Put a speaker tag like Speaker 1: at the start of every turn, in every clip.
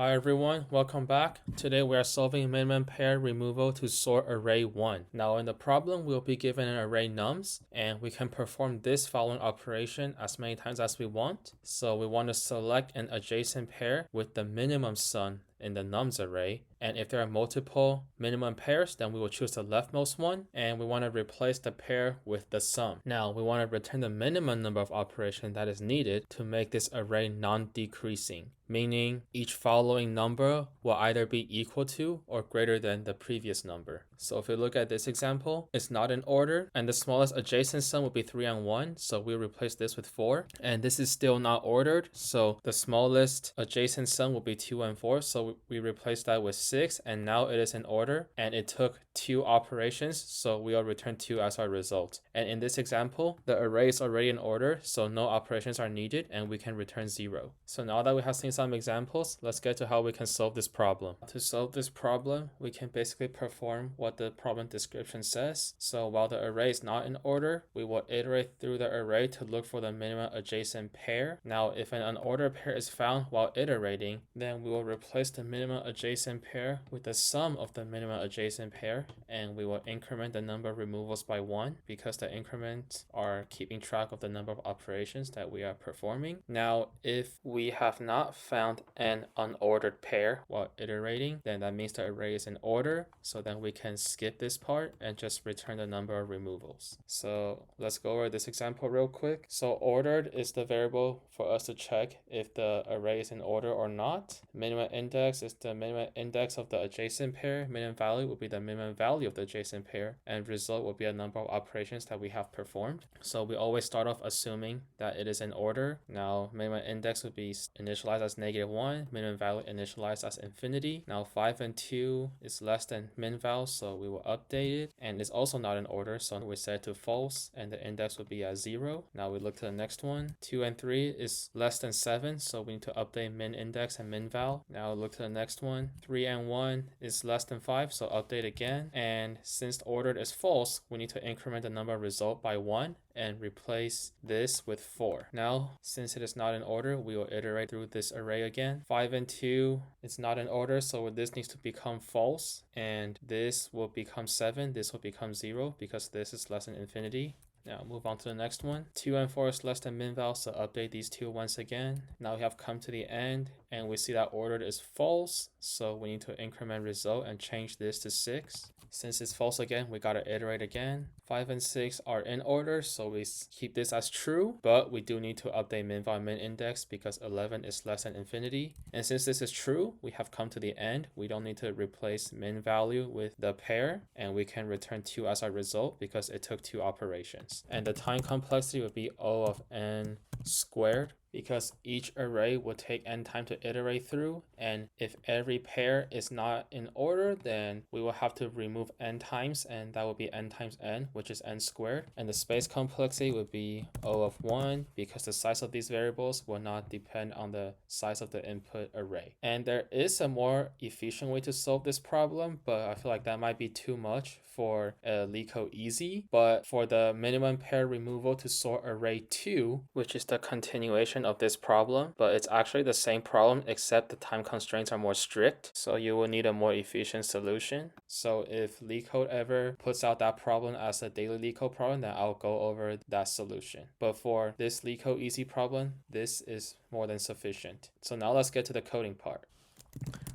Speaker 1: Hi everyone, welcome back. Today we are solving minimum pair removal to sort array 1. Now in the problem we'll be given an array nums and we can perform this following operation as many times as we want. So we want to select an adjacent pair with the minimum sum in the nums array, and if there are multiple minimum pairs then we will choose the leftmost one and we want to replace the pair with the sum. Now we want to return the minimum number of operations that is needed to make this array non-decreasing, meaning each following number will either be equal to or greater than the previous number. So if we look at this example, it's not in order and the smallest adjacent sum will be 3 and 1, so we replace this with 4, and this is still not ordered, so the smallest adjacent sum will be 2 and 4, so we replace that with 6, and now it is in order and it took 2 operations, so we will return 2 as our result. And in this example the array is already in order, so no operations are needed and we can return 0. So now that we have seen some examples, let's get to how we can solve this problem. To solve this problem, we can basically perform what the problem description says. So while the array is not in order, we will iterate through the array to look for the minimum adjacent pair. Now if an unordered pair is found while iterating, then we will replace the minimum adjacent pair with the sum of the minimum adjacent pair, and we will increment the number of removals by 1 because the increments are keeping track of the number of operations that we are performing. Now if we have not found an unordered pair while iterating, then that means the array is in order, so then we can skip this part and just return the number of removals. So let's go over this example real quick. So ordered is the variable for us to check if the array is in order or not. Minimum index is the minimum index of the adjacent pair. Minimum value will be the minimum value of the adjacent pair, and result will be a number of operations that we have performed. So we always start off assuming that it is in order. Now minimum index would be initialized as -1, minimum value initialized as infinity. Now 5 and 2 is less than min val, so we will update it, and it's also not in order, so we set it to false and the index will be at 0. Now we look to the next one. 2 and 3 is less than 7, so we need to update min index and min val. Now look to the next one. 3 and 1 is less than 5, so update again, and since ordered is false, we need to increment the number result by 1 and replace this with 4. Now since it is not in order, we will iterate through this array again. 5 and 2 it's not in order, so this needs to become false, and this will become 7, this will become 0 because this is less than infinity. Now move on to the next one. 2 and 4 is less than min val, so update these two once again. Now we have come to the end and we see that ordered is false, so we need to increment result and change this to 6. Since it's false again, we gotta iterate again. 5 and 6 are in order, so we keep this as true, but we do need to update min val and min index because 11 is less than infinity. And since this is true, we have come to the end. We don't need to replace min value with the pair, and we can return 2 as our result because it took 2 operations. And the time complexity would be O of n squared, because each array will take n time to iterate through, and if every pair is not in order, then we will have to remove n times, and that will be n times n, which is n squared. And the space complexity would be O of 1 because the size of these variables will not depend on the size of the input array. And there is a more efficient way to solve this problem, but I feel like that might be too much for Leetcode easy. But for the minimum pair removal to sort array 2, which is the continuation of this problem, but it's actually the same problem except the time constraints are more strict, so you will need a more efficient solution. So if Leetcode ever puts out that problem as a daily Leetcode problem, then I'll go over that solution. But for this Leetcode easy problem, this is more than sufficient. So now let's get to the coding part.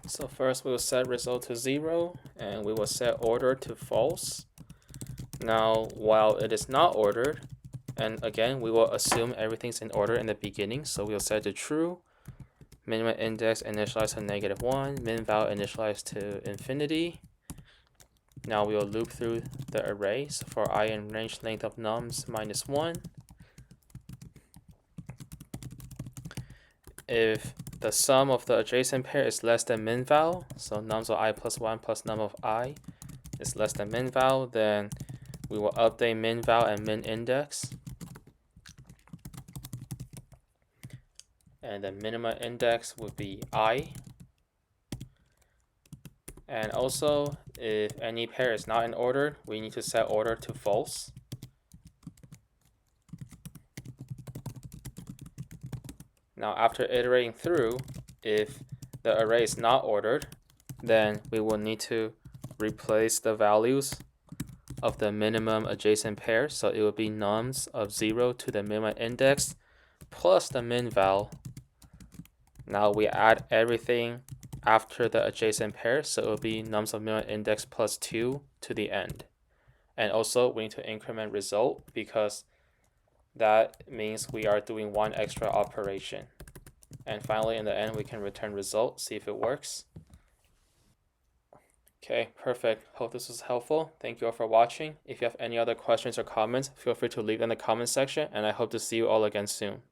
Speaker 1: So first we will set result to 0 and we will set order to false. Now while it is not ordered, and again we will assume everything's in order in the beginning, so we'll set it to true. Minimum index initialized to -1, min val initialized to infinity. Now we will loop through the array. So for I in range length of nums -1, if the sum of the adjacent pair is less than min val, so nums of I plus 1 plus num of I is less than min val, then we will update min val and min index. And the minimum index would be I. And also, if any pair is not in order, we need to set order to false. Now after iterating through, if the array is not ordered, then we will need to replace the values of the minimum adjacent pair. So it will be nums of 0 to the minimum index plus the min val. Now we add everything after the adjacent pair, so it will be nums of minimum index plus 2 to the end. And also we need to increment result because that means we are doing one extra operation. And finally, in the end, we can return result, see if it works. Okay, perfect. Hope this was helpful. Thank you all for watching. If you have any other questions or comments, feel free to leave in the comment section, and I hope to see you all again soon.